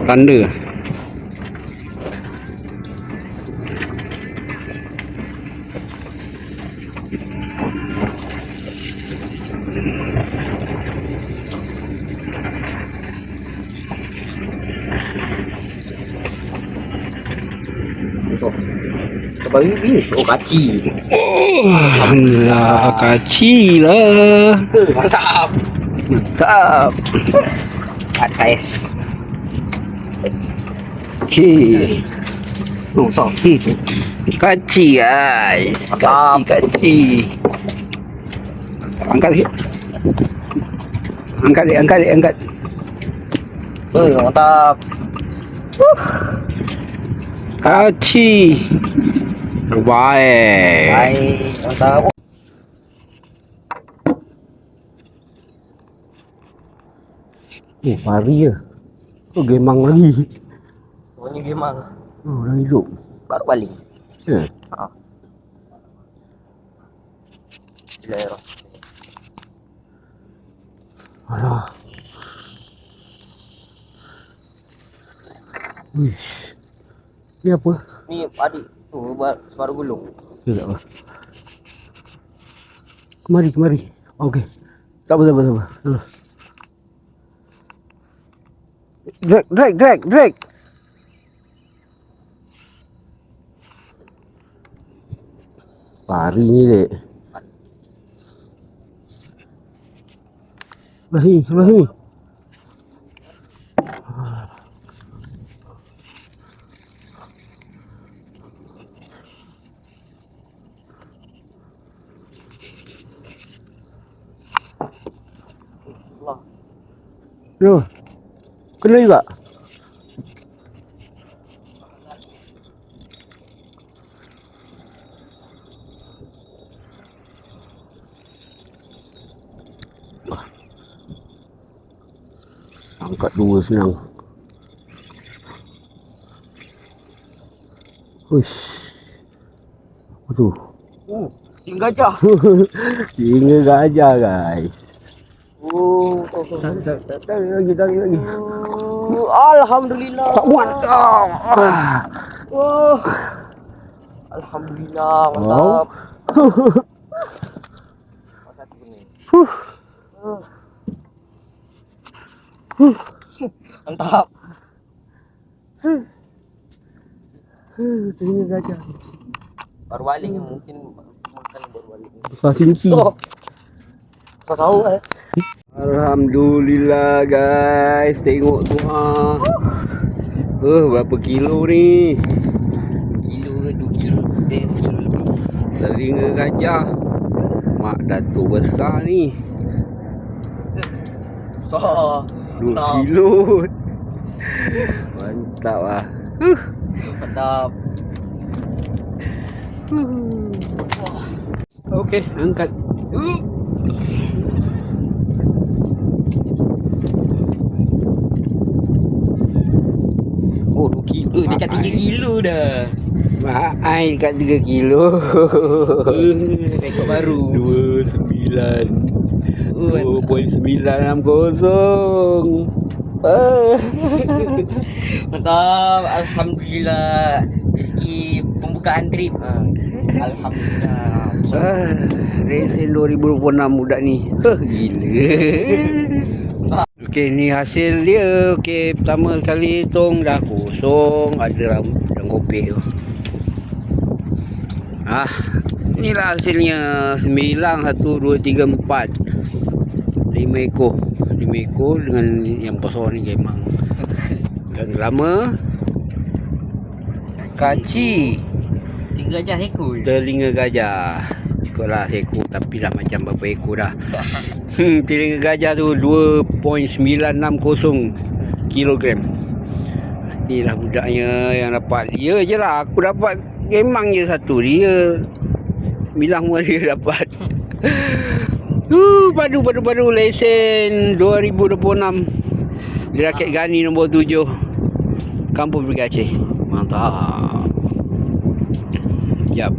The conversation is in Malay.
Tanda. Babi ni. Oh, kaci. Alhamdulillah, kaci lah. Mantap. Mantap. Ada saiz. Okey. Oh, so. Kaci guys. Kaci. Angkat sikit. Angkat. Mantap. Kaci. Terbaik. Baik, mantap. Oh, pari je. Oh, gemang lagi. Semuanya memang Oh, dah hidup. baru balik. Ya. Ha. Gila. Alah. Wish. Ni apa? Ni adik tu baru gulung. Tak apa. Kemari. Okey. Tak apa. Drag. Pari ni dek. Sebelah sini. Allah. Yo. Kena juga. Angkat dua senang. Uish. Apa tu? Tinggal gajah. Singa gajah guys. Oh, Tarik lagi. Alhamdulillah. Tak muat. Oh. Alhamdulillah, mantap. Satu ni. Mantap. Singa gajah. Baru balik ni mungkin makan baru balik. Besar sinci. So, kau tahu Alhamdulillah guys, tengok tu ha. Berapa kilo ni? Kilo ke 2 kilo lebih, sekilo lebih. Telinga gajah. Mak Datuk besar ni. So, 2 mantap. kilo. Mantap lah. Mantap. Okey, angkat. Oh, 2 kilo. Dekat 3 kilo dah. Mak ai dekat 3 kilo. Rekod baru. 2.960. Mantap. Alhamdulillah. Rezeki pembukaan trip. Alhamdulillah. Resen 2026 budak ni. Gila. Okey, ni hasil dia. Okey, pertama sekali tong dah kosong, ada dan kopi tu. Inilah hasilnya. 9, 1, 2, 3, 4. 5 ekor. 5 ekor dengan yang besar ni memang. Dan lama kaci. 3 gajah ekor. Telinga gajah. Cukuplah seekor, tapi dah macam berapa ekor dah. Telinga gajah tu 2.960 kilogram. Ni lah budaknya yang dapat. Dia je lah, aku dapat gemang je satu. Dia bilang semua dia dapat. Padu lesen 2026. Raket Gani nombor 7, Kampung Pergi Aceh. Mantap. Yap.